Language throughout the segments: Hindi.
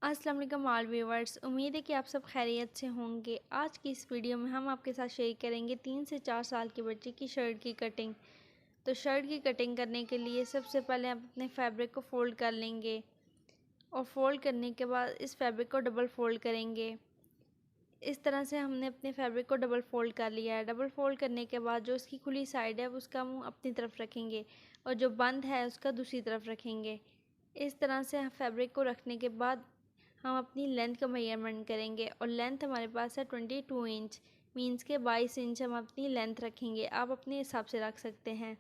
अस्सलाम वालेकुम ऑल व्यूवर्स, उम्मीद है कि आप सब खैरियत से होंगे। आज की इस वीडियो में हम आपके साथ शेयर करेंगे 3 से 4 साल के बच्चे की शर्ट की कटिंग। तो शर्ट की कटिंग करने के लिए सबसे पहले आप अपने फैब्रिक को फ़ोल्ड कर लेंगे और फ़ोल्ड करने के बाद इस फैब्रिक को डबल फ़ोल्ड करेंगे। इस तरह से हमने अपने फैब्रिक को डबल फ़ोल्ड कर लिया है। डबल फ़ोल्ड करने के बाद जो उसकी खुली साइड है उसका मुँह अपनी तरफ रखेंगे और जो बंद है उसका दूसरी तरफ रखेंगे। इस तरह से फैब्रिक को रखने के बाद हम अपनी लेंथ का मेजरमेंट करेंगे और लेंथ हमारे पास है 22 इंच, मीन्स के 22 इंच हम अपनी लेंथ रखेंगे। आप अपने हिसाब से रख सकते हैं।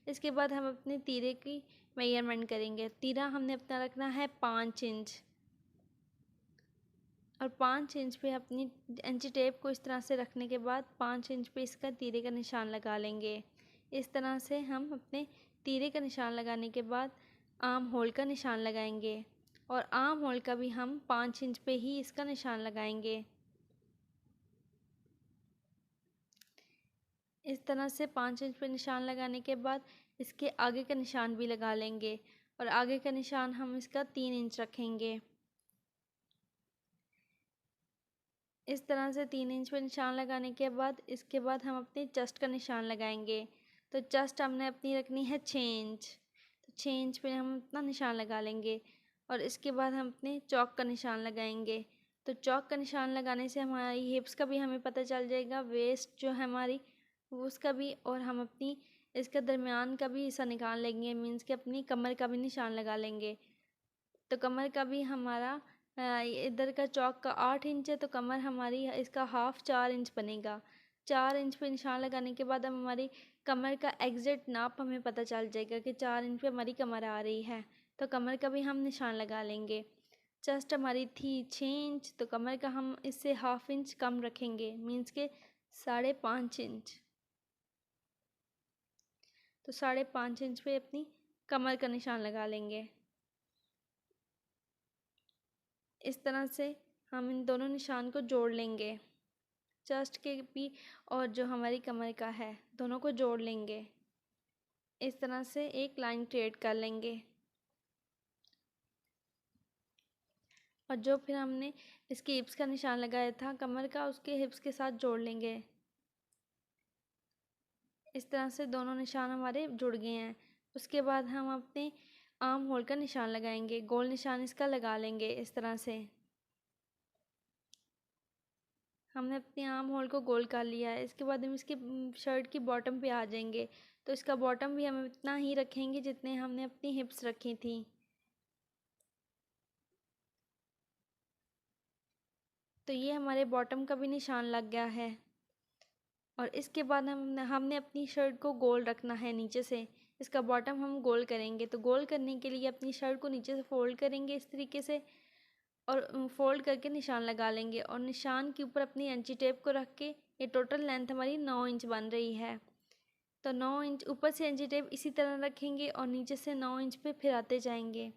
इसके बाद हम अपने तीरे की मेजरमेंट करेंगे। तीरा हमने अपना रखना है 5 इंच और 5 इंच पे अपनी इंची टेप को इस तरह से रखने के बाद 5 इंच पे इसका तीरे का निशान लगा लेंगे। इस तरह से हम अपने तीरे का निशान लगाने के बाद आर्म होल का निशान लगाएंगे और आर्म होल का भी हम 5 इंच पे ही इसका निशान लगाएंगे। इस तरह से 5 इंच पे निशान लगाने के बाद इसके आगे का निशान भी लगा लेंगे और आगे का निशान हम इसका 3 इंच रखेंगे। इस तरह से 3 इंच पे निशान लगाने के बाद इसके बाद हम अपनी चेस्ट का निशान लगाएंगे। तो चेस्ट हमने अपनी रखनी है 6 इंच, तो 6 इंच पे हम अपना निशान लगा लेंगे और इसके बाद हम अपने चौक का निशान लगाएंगे। तो चौक का निशान लगाने से हमारी हिप्स का भी हमें पता चल जाएगा, वेस्ट जो है हमारी उसका भी, और हम अपनी इसका दरमियान का भी हिस्सा निकाल लेंगे, मीन्स कि अपनी कमर का भी निशान लगा लेंगे। तो कमर का भी हमारा इधर का चौक का 8 इंच है, तो कमर हमारी इसका हाफ 4 इंच बनेगा। 4 इंच पे निशान लगाने के बाद हम हमारी कमर का एग्जैक्ट नाप हमें पता चल जाएगा कि 4 इंच पे हमारी कमर आ रही है, तो कमर का भी हम निशान लगा लेंगे। चेस्ट हमारी थी 6 इंच, तो कमर का हम इससे हाफ इंच कम रखेंगे, मीन्स के 5.5 इंच। तो 5.5 इंच पे अपनी कमर का निशान लगा लेंगे। इस तरह से हम इन दोनों निशान को जोड़ लेंगे, चेस्ट के भी और जो हमारी कमर का है दोनों को जोड़ लेंगे। इस तरह से एक लाइन क्रिएट कर लेंगे और जो फिर हमने इसके हिप्स का निशान लगाया था कमर का, उसके हिप्स के साथ जोड़ लेंगे। इस तरह से दोनों निशान हमारे जुड़ गए हैं। उसके बाद हम अपने आर्म होल का निशान लगाएंगे, गोल निशान इसका लगा लेंगे। इस तरह से हमने अपने आर्म होल को गोल कर लिया है। इसके बाद हम इसके शर्ट की बॉटम पे आ जाएंगे, तो इसका बॉटम भी हम इतना ही रखेंगे जितने हमने अपनी हिप्स रखी थी। तो ये हमारे बॉटम का भी निशान लग गया है और इसके बाद हमने अपनी शर्ट को गोल रखना है नीचे से। इसका बॉटम हम गोल करेंगे, तो गोल करने के लिए अपनी शर्ट को नीचे से फोल्ड करेंगे इस तरीके से और फोल्ड करके निशान लगा लेंगे और निशान के ऊपर अपनी इंची टेप को रख के, ये टोटल लेंथ हमारी 9 इंच बन रही है। तो 9 इंच ऊपर से इंची टेप इसी तरह रखेंगे और नीचे से 9 इंच पे फिर आते जाएंगे।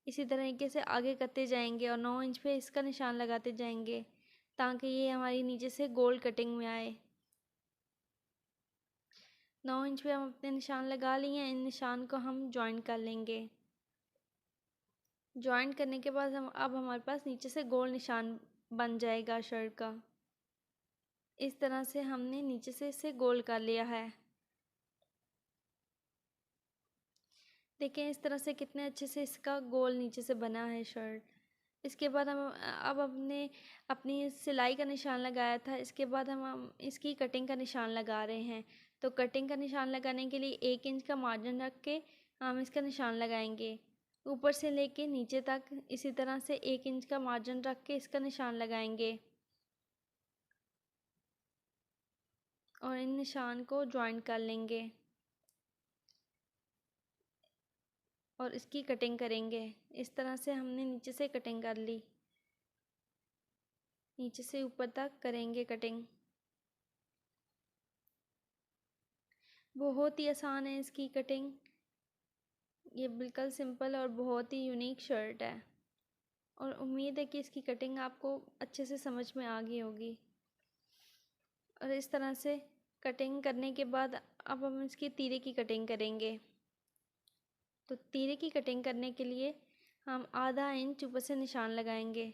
इसी तरीके से आगे करते जाएंगे और 9 इंच पे इसका निशान लगाते जाएंगे ताकि ये हमारी नीचे से गोल कटिंग में आए। 9 इंच पे हम अपने निशान लगा लिए हैं। इन निशान को हम जॉइन कर लेंगे। जॉइन करने के बाद अब हमारे पास नीचे से गोल निशान बन जाएगा शर्ट का। इस तरह से हमने नीचे से इसे गोल कर लिया है। देखें इस तरह से कितने अच्छे से इसका गोल नीचे से बना है शर्ट। इसके बाद हम अब हमने अपनी सिलाई का निशान लगाया था, इसके बाद हम इसकी कटिंग का निशान लगा रहे हैं। तो कटिंग का निशान लगाने के लिए 1 इंच का मार्जिन रख के हम इसका निशान लगाएंगे। ऊपर से लेके नीचे तक इसी तरह से 1 इंच का मार्जिन रख के इसका निशान लगाएंगे और इन निशान को ज्वाइन कर लेंगे और इसकी कटिंग करेंगे। इस तरह से हमने नीचे से कटिंग कर ली, नीचे से ऊपर तक करेंगे कटिंग। बहुत ही आसान है इसकी कटिंग, ये बिल्कुल सिंपल और बहुत ही यूनिक शर्ट है और उम्मीद है कि इसकी कटिंग आपको अच्छे से समझ में आ गई होगी। और इस तरह से कटिंग करने के बाद अब हम इसकी तीरे की कटिंग करेंगे। तो तीरे की कटिंग करने के लिए हम आधा इंच ऊपर से निशान लगाएंगे।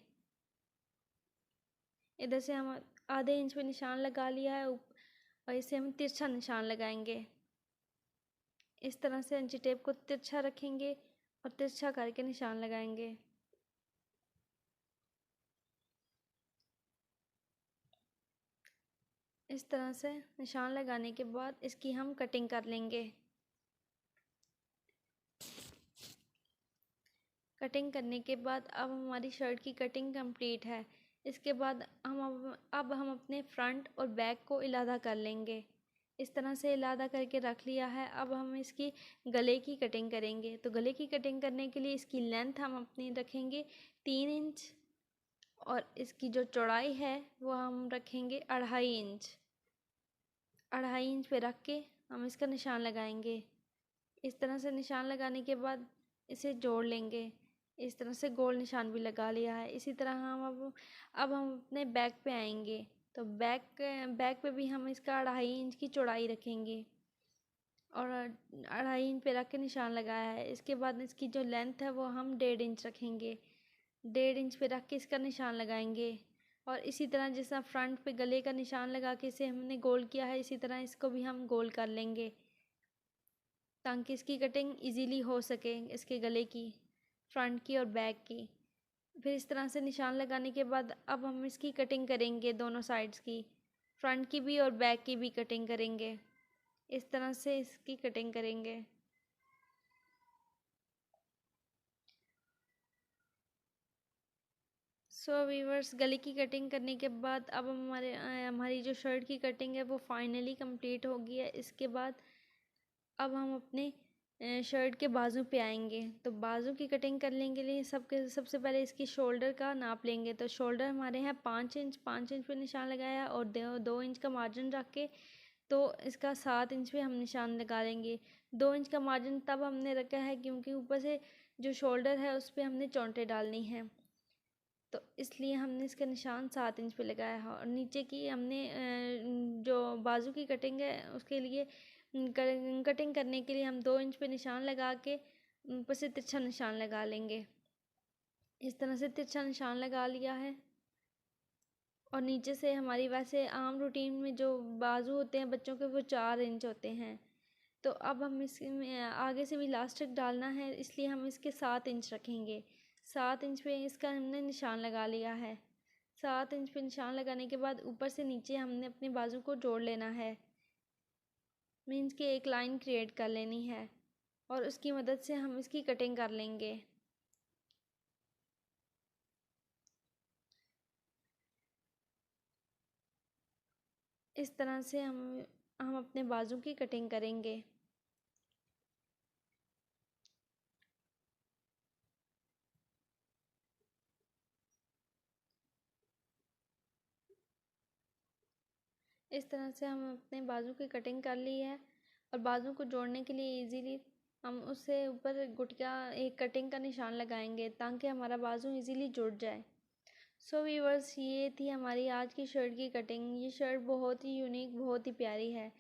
इधर से हम आधे इंच पे निशान लगा लिया है और इसे हम तिरछा निशान लगाएंगे। इस तरह से इंची टेप को तिरछा रखेंगे और तिरछा करके निशान लगाएंगे। इस तरह से निशान लगाने के बाद इसकी हम कटिंग कर लेंगे। कटिंग करने के बाद अब हमारी शर्ट की कटिंग कंप्लीट है। इसके बाद अब हम अपने फ्रंट और बैक को इलादा कर लेंगे। इस तरह से इलादा करके रख लिया है। अब हम इसकी गले की कटिंग करेंगे। तो गले की कटिंग करने के लिए इसकी लेंथ हम अपनी रखेंगे 3 इंच और इसकी जो चौड़ाई है वो हम रखेंगे 2.5 इंच। 2.5 इंच पे रख के हम इसका निशान लगाएंगे। इस तरह से निशान लगाने के बाद इसे जोड़ लेंगे। इस तरह से गोल निशान भी लगा लिया है। इसी तरह हम अब हम अपने बैक पे आएंगे। तो बैक पे भी हम इसका 2.5 इंच की चौड़ाई रखेंगे और 2.5 इंच पे रख के निशान लगाया है। इसके बाद इसकी जो लेंथ है वो हम 1.5 इंच रखेंगे। 1.5 इंच पे रख के इसका निशान लगाएंगे और इसी तरह जिस तरह फ्रंट पे गले का निशान लगा के इसे हमने गोल किया है, इसी तरह इसको भी हम गोल कर लेंगे ताकि इसकी कटिंग इजीली हो सके, इसके गले की, फ्रंट की और बैक की। फिर इस तरह से निशान लगाने के बाद अब हम इसकी कटिंग करेंगे दोनों साइड्स की, फ्रंट की भी और बैक की भी कटिंग करेंगे। इस तरह से इसकी कटिंग करेंगे। सो वीवर्स, गले की कटिंग करने के बाद अब हमारी जो शर्ट की कटिंग है वो फाइनली कंप्लीट हो गई है। इसके बाद अब हम अपने शर्ट के बाजू पे आएंगे। तो बाजू की कटिंग करने के लिए सबसे पहले इसकी शोल्डर का नाप लेंगे। तो शोल्डर हमारे हैं 5 इंच। 5 इंच पे निशान लगाया और 2 इंच का मार्जिन रख के तो इसका 7 इंच पे हम निशान लगा लेंगे। 2 इंच का मार्जिन तब हमने रखा है क्योंकि ऊपर से जो शोल्डर है उस पर हमने चौंटे डालनी है, तो इसलिए हमने इसका निशान 7 इंच पे लगाया है। और नीचे की हमने जो बाजू की कटिंग है उसके लिए कटिंग करने के लिए हम 2 इंच पे निशान लगा के ऊपर से तिरछा निशान लगा लेंगे। इस तरह से तिरछा निशान लगा लिया है। और नीचे से हमारी वैसे आम रूटीन में जो बाजू होते हैं बच्चों के वो 4 इंच होते हैं, तो अब हम इसमें आगे से भी इलास्टिक डालना है, इसलिए हम इसके 7 इंच रखेंगे। 7 इंच पे इसका हमने निशान लगा लिया है। 7 इंच पे निशान लगाने के बाद ऊपर से नीचे हमने अपने बाजू को जोड़ लेना है, मीन्स कि एक लाइन क्रिएट कर लेनी है और उसकी मदद से हम इसकी कटिंग कर लेंगे। इस तरह से हम अपने बाजू की कटिंग करेंगे। इस तरह से हम अपने बाजू की कटिंग कर ली है और बाजू को जोड़ने के लिए इजीली हम उससे ऊपर गुटिया एक कटिंग का निशान लगाएंगे ताकि हमारा बाजू इजीली जुड़ जाए। सो व्यूअर्स, ये थी हमारी आज की शर्ट की कटिंग। ये शर्ट बहुत ही यूनिक, बहुत ही प्यारी है।